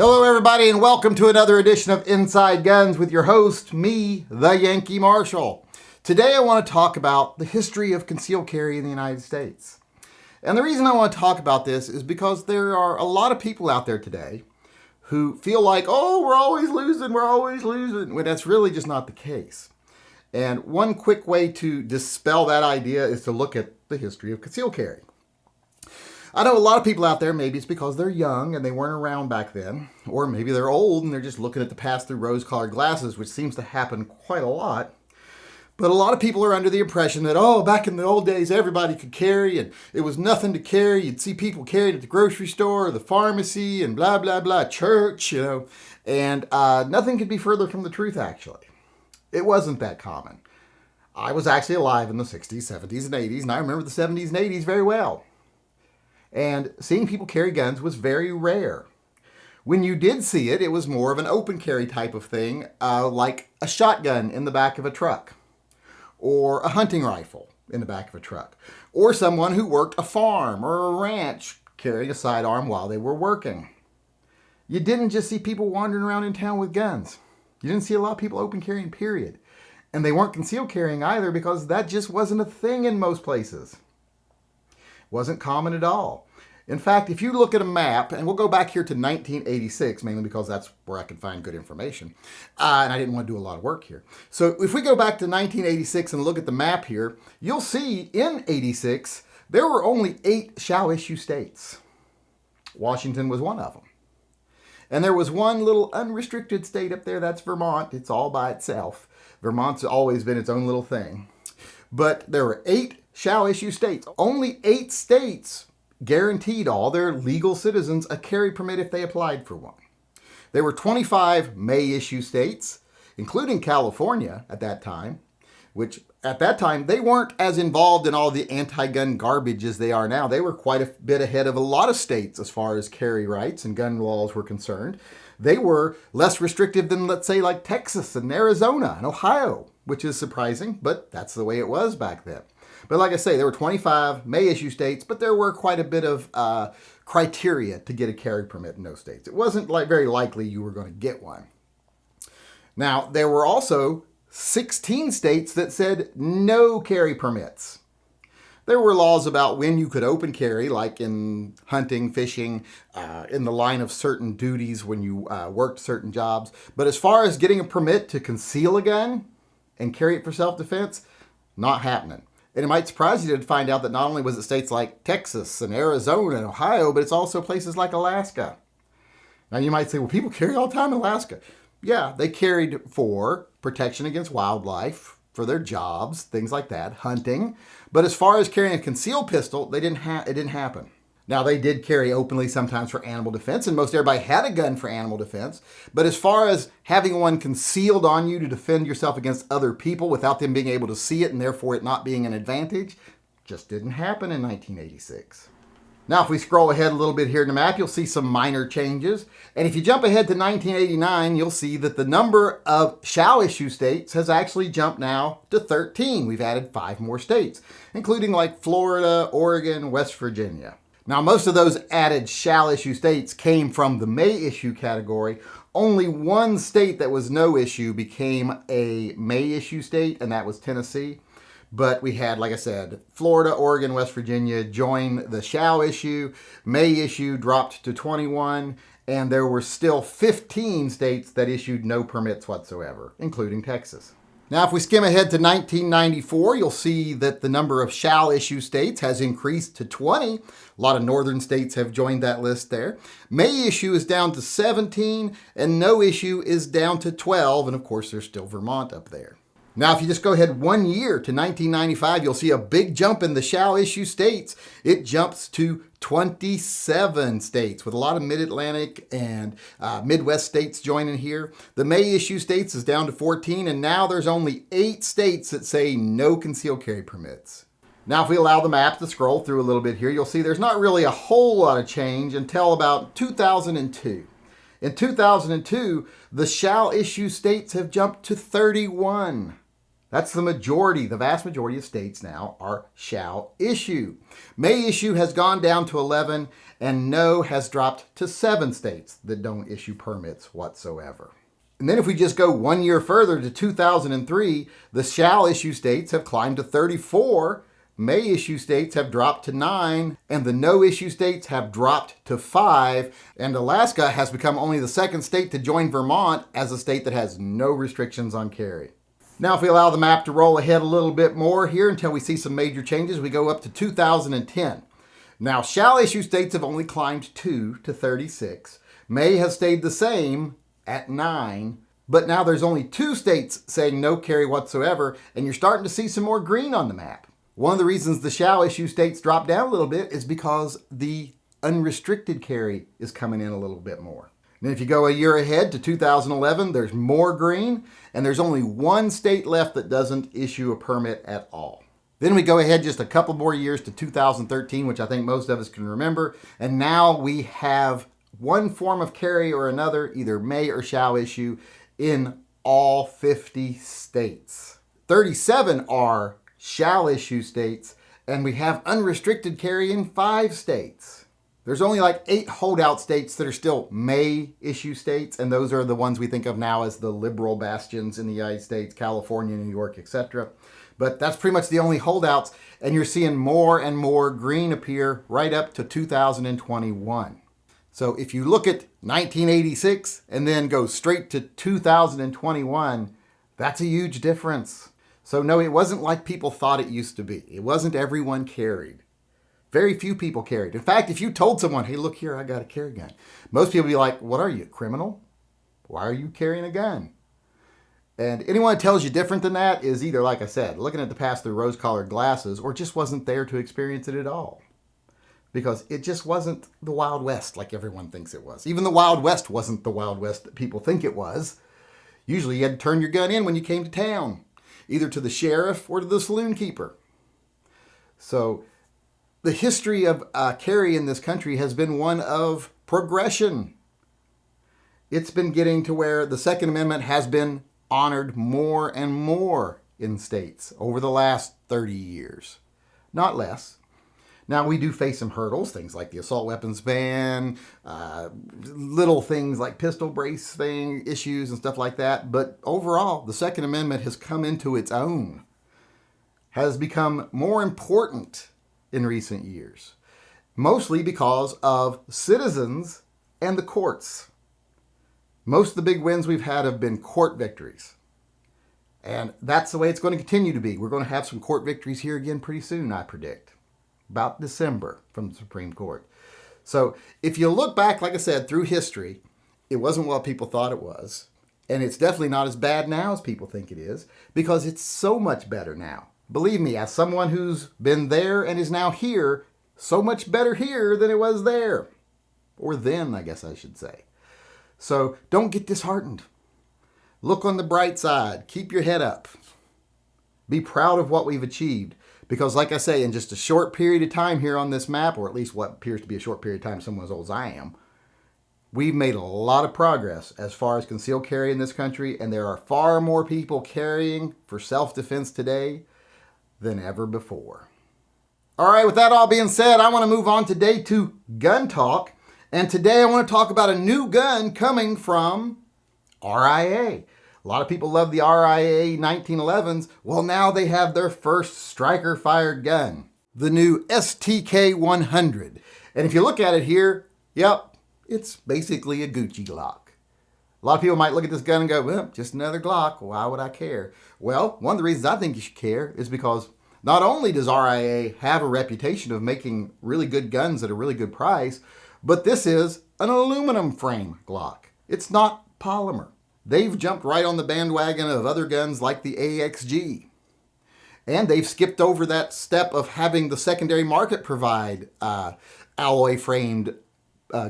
Hello everybody and welcome to another edition of Inside Guns with your host, me, the Yankee Marshal. Today I want to talk about the history of concealed carry in the United States. And the reason I want to talk about this is because there are a lot of people out there today who feel like, oh, we're always losing, when that's really just not the case. And one quick way to dispel that idea is to look at the history of concealed carry. I know a lot of people out there, maybe it's because they're young and they weren't around back then, or maybe they're old and they're just looking at the past through rose-colored glasses, which seems to happen quite a lot. But a lot of people are under the impression that, oh, back in the old days, everybody could carry and it was nothing to carry. You'd see people carried at the grocery store, or the pharmacy, and blah, blah, blah, church, and nothing could be further from the truth, actually. It wasn't that common. I was actually alive in the 60s, 70s, and 80s, and I remember the 70s and 80s very well. And seeing people carry guns was very rare. When you did see it, it was more of an open carry type of thing, like a shotgun in the back of a truck, or a hunting rifle in the back of a truck, or someone who worked a farm or a ranch carrying a sidearm while they were working. You didn't just see people wandering around in town with guns. You didn't see a lot of people open carrying, period. And they weren't concealed carrying either because that just wasn't a thing in most places. Wasn't common at all. In fact, if you look at a map, and we'll go back here to 1986, mainly because that's where I can find good information, and I didn't want to do a lot of work here. So if we go back to 1986 and look at the map here, you'll see in 86, there were only 8 shall-issue states. Washington was one of them. And there was one little unrestricted state up there, that's Vermont. It's all by itself. Vermont's always been its own little thing. But there were 8 shall-issue states. Only 8 states guaranteed all their legal citizens a carry permit if they applied for one. There were 25 may-issue states, including California at that time, which at that time, they weren't as involved in all the anti-gun garbage as they are now. They were quite a bit ahead of a lot of states as far as carry rights and gun laws were concerned. They were less restrictive than, let's say, like Texas and Arizona and Ohio, which is surprising, but that's the way it was back then. But like I say, there were 25 may-issue states, but there were quite a bit of criteria to get a carry permit in those states. It wasn't very likely you were going to get one. Now, there were also 16 states that said no carry permits. There were laws about when you could open carry, like in hunting, fishing, in the line of certain duties when you worked certain jobs. But as far as getting a permit to conceal a gun and carry it for self-defense, not happening. And it might surprise you to find out that not only was it states like Texas and Arizona and Ohio, but it's also places like Alaska. Now you might say, well, people carry all the time in Alaska. Yeah, they carried for protection against wildlife, for their jobs, things like that, hunting. But as far as carrying a concealed pistol, it didn't happen. Now, they did carry openly sometimes for animal defense, and most everybody had a gun for animal defense. But as far as having one concealed on you to defend yourself against other people without them being able to see it and therefore it not being an advantage, just didn't happen in 1986. Now, if we scroll ahead a little bit here in the map, you'll see some minor changes. And if you jump ahead to 1989, you'll see that the number of shall-issue states has actually jumped now to 13. We've added 5 more states, including like Florida, Oregon, West Virginia. Now, most of those added shall-issue states came from the may-issue category. Only one state that was no-issue became a may-issue state, and that was Tennessee. But we had, like I said, Florida, Oregon, West Virginia join the shall-issue. May-issue dropped to 21, and there were still 15 states that issued no permits whatsoever, including Texas. Now, if we skim ahead to 1994, you'll see that the number of shall-issue states has increased to 20. A lot of northern states have joined that list there. May-issue is down to 17, and no-issue is down to 12, and of course, there's still Vermont up there. Now, if you just go ahead 1 year to 1995, you'll see a big jump in the shall-issue states. It jumps to 27 states, with a lot of mid-Atlantic and Midwest states joining here. The may-issue states is down to 14, and now there's only 8 states that say no concealed carry permits. Now, if we allow the map to scroll through a little bit here, you'll see there's not really a whole lot of change until about 2002. In 2002, the shall-issue states have jumped to 31. That's the majority, the vast majority of states now are shall issue. May issue has gone down to 11, and no has dropped to 7 states that don't issue permits whatsoever. And then if we just go 1 year further to 2003, the shall issue states have climbed to 34, may issue states have dropped to 9, and the no issue states have dropped to 5, and Alaska has become only the second state to join Vermont as a state that has no restrictions on carry. Now, if we allow the map to roll ahead a little bit more here until we see some major changes, we go up to 2010. Now, shall issue states have only climbed 2 to 36. May has stayed the same at 9, but now there's only 2 states saying no carry whatsoever, and you're starting to see some more green on the map. One of the reasons the shall issue states drop down a little bit is because the unrestricted carry is coming in a little bit more. And if you go a year ahead to 2011, there's more green, and there's only 1 state left that doesn't issue a permit at all. Then we go ahead just a couple more years to 2013, which I think most of us can remember, and now we have one form of carry or another, either may or shall issue, in all 50 states. 37 are shall issue states, and we have unrestricted carry in 5 states. There's only like 8 holdout states that are still may issue states, and those are the ones we think of now as the liberal bastions in the United States, California, New York, etc. But that's pretty much the only holdouts, and you're seeing more and more green appear right up to 2021. So if you look at 1986 and then go straight to 2021, that's a huge difference. So no, it wasn't like people thought it used to be. It wasn't everyone carried. Very few people carried. In fact, if you told someone, hey, look here, I got a carry gun, most people would be like, what are you, a criminal? Why are you carrying a gun? And anyone that tells you different than that is either, like I said, looking at the past through rose-colored glasses, or just wasn't there to experience it at all. Because it just wasn't the Wild West like everyone thinks it was. Even the Wild West wasn't the Wild West that people think it was. Usually you had to turn your gun in when you came to town, either to the sheriff or to the saloon keeper. So the history of carry in this country has been one of progression. It's been getting to where the Second Amendment has been honored more and more in states over the last 30 years, not less. Now, we do face some hurdles, things like the assault weapons ban, little things like pistol brace issues and stuff like that. But overall, the Second Amendment has come into its own, has become more important in recent years, mostly because of citizens and the courts. Most of the big wins we've had have been court victories. And that's the way it's going to continue to be. We're going to have some court victories here again pretty soon, I predict. About December from the Supreme Court. So if you look back, like I said, through history, it wasn't what people thought it was. And it's definitely not as bad now as people think it is, because it's so much better now. Believe me, as someone who's been there and is now here, so much better here than it was there. Or then, I guess I should say. So don't get disheartened. Look on the bright side. Keep your head up. Be proud of what we've achieved. Because like I say, in just a short period of time here on this map, or at least what appears to be a short period of time, someone as old as I am, we've made a lot of progress as far as concealed carry in this country, and there are far more people carrying for self-defense today than ever before. All right, with that all being said, I want to move on today to gun talk. And today I want to talk about a new gun coming from RIA. A lot of people love the RIA 1911s. Well, now they have their first striker-fired gun, the new STK 100. And if you look at it here, yep, it's basically a Gucci Glock. A lot of people might look at this gun and go, well, just another Glock. Why would I care? Well, one of the reasons I think you should care is because not only does RIA have a reputation of making really good guns at a really good price, but this is an aluminum frame Glock. It's not polymer. They've jumped right on the bandwagon of other guns like the AXG. And they've skipped over that step of having the secondary market provide alloy framed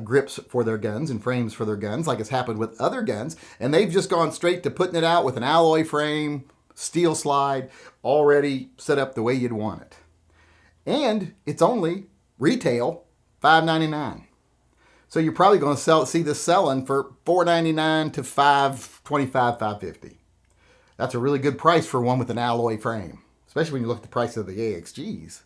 grips for their guns and frames for their guns, like it's happened with other guns. And they've just gone straight to putting it out with an alloy frame, steel slide, already set up the way you'd want it. And it's only retail $5.99. So you're probably going to see this selling for $4.99 to $5.25, $5.50. That's a really good price for one with an alloy frame, especially when you look at the price of the AXGs.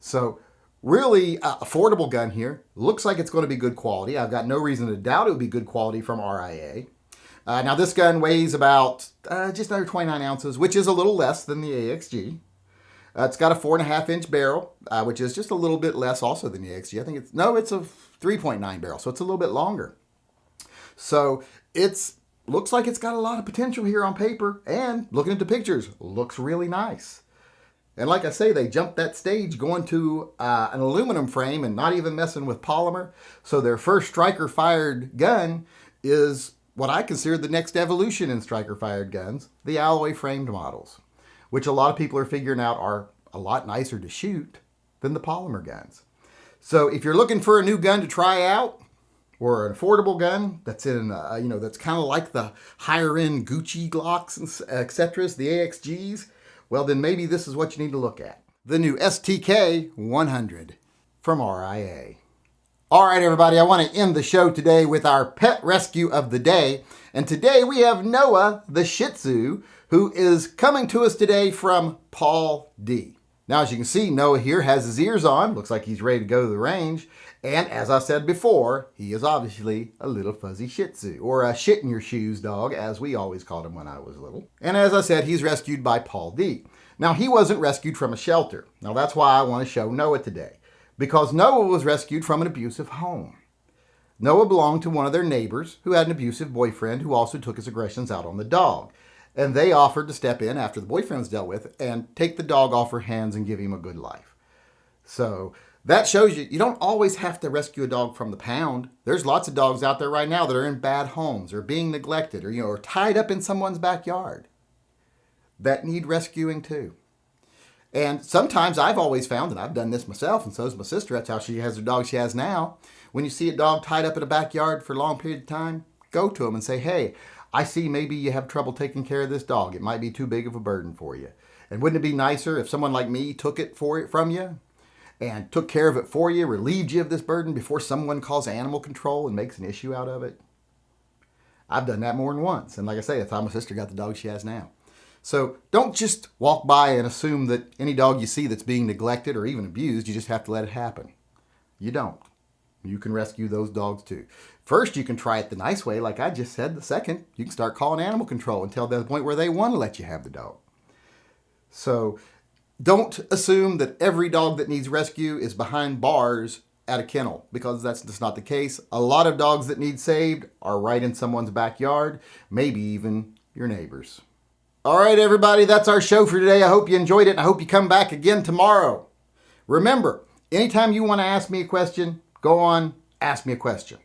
So really affordable gun here. Looks like it's going to be good quality. I've got no reason to doubt it would be good quality from RIA. Now this gun weighs about just under 29 ounces, which is a little less than the AXG. It's got a 4.5-inch barrel, which is just a little bit less also than the AXG. I think it's a 3.9 barrel, so it's a little bit longer. So looks like it's got a lot of potential here on paper, and looking at the pictures, looks really nice. And like I say, they jumped that stage going to an aluminum frame and not even messing with polymer. So their first striker-fired gun is what I consider the next evolution in striker-fired guns, the alloy-framed models, which a lot of people are figuring out are a lot nicer to shoot than the polymer guns. So if you're looking for a new gun to try out, or an affordable gun that's that's kind of like the higher-end Gucci Glocks and etc., the AXGs, well, then maybe this is what you need to look at. The new STK 100 from RIA. All right, everybody, I want to end the show today with our pet rescue of the day. And today we have Noah, the Shih Tzu, who is coming to us today from Paul D. Now, as you can see, Noah here has his ears on. Looks like he's ready to go to the range. And as I said before, he is obviously a little fuzzy Shih Tzu, or a shit in your shoes dog, as we always called him when I was little. And as I said, he's rescued by Paul D. Now, he wasn't rescued from a shelter. Now, that's why I want to show Noah today, because Noah was rescued from an abusive home. Noah belonged to one of their neighbors who had an abusive boyfriend who also took his aggressions out on the dog. And they offered to step in after the boyfriend was dealt with and take the dog off her hands and give him a good life. So that shows you don't always have to rescue a dog from the pound. There's lots of dogs out there right now that are in bad homes or being neglected or tied up in someone's backyard that need rescuing too. And sometimes I've always found, and I've done this myself, and so has my sister, that's how she has the dog she has now. When you see a dog tied up in a backyard for a long period of time, go to him and say, hey, I see maybe you have trouble taking care of this dog. It might be too big of a burden for you. And wouldn't it be nicer if someone like me took it from you and took care of it for you, relieved you of this burden before someone calls animal control and makes an issue out of it? I've done that more than once. And like I say, that's how my sister got the dog she has now. So don't just walk by and assume that any dog you see that's being neglected or even abused, you just have to let it happen. You don't. You can rescue those dogs too. First, you can try it the nice way, like I just said. The second, you can start calling animal control until the point where they want to let you have the dog. So don't assume that every dog that needs rescue is behind bars at a kennel, because that's just not the case. A lot of dogs that need saved are right in someone's backyard, maybe even your neighbor's. All right, everybody, that's our show for today. I hope you enjoyed it, and I hope you come back again tomorrow. Remember, anytime you want to ask me a question, go on, ask me a question.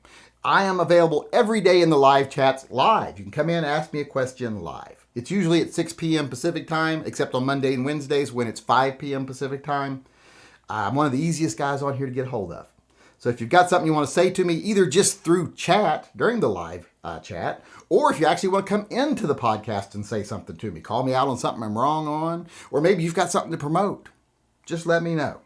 I am available every day in the live chats live. You can come in and ask me a question live. It's usually at 6 p.m. Pacific time, except on Monday and Wednesdays when it's 5 p.m. Pacific time. I'm one of the easiest guys on here to get a hold of. So if you've got something you want to say to me, either just through chat during the live chat, or if you actually want to come into the podcast and say something to me, call me out on something I'm wrong on, or maybe you've got something to promote, just let me know.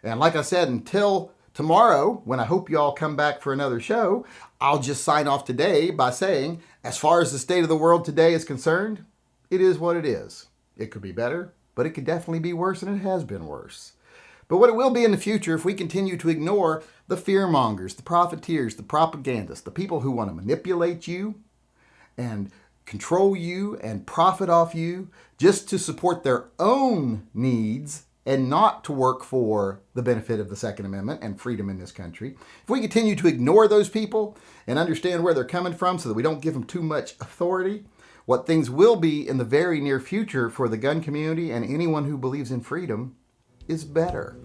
And like I said, until tomorrow, when I hope you all come back for another show, I'll just sign off today by saying, as far as the state of the world today is concerned, it is what it is. It could be better, but it could definitely be worse, and it has been worse. But what it will be in the future if we continue to ignore the fearmongers, the profiteers, the propagandists, the people who want to manipulate you and control you and profit off you just to support their own needs and not to work for the benefit of the Second Amendment and freedom in this country. If we continue to ignore those people and understand where they're coming from so that we don't give them too much authority, what things will be in the very near future for the gun community and anyone who believes in freedom is better.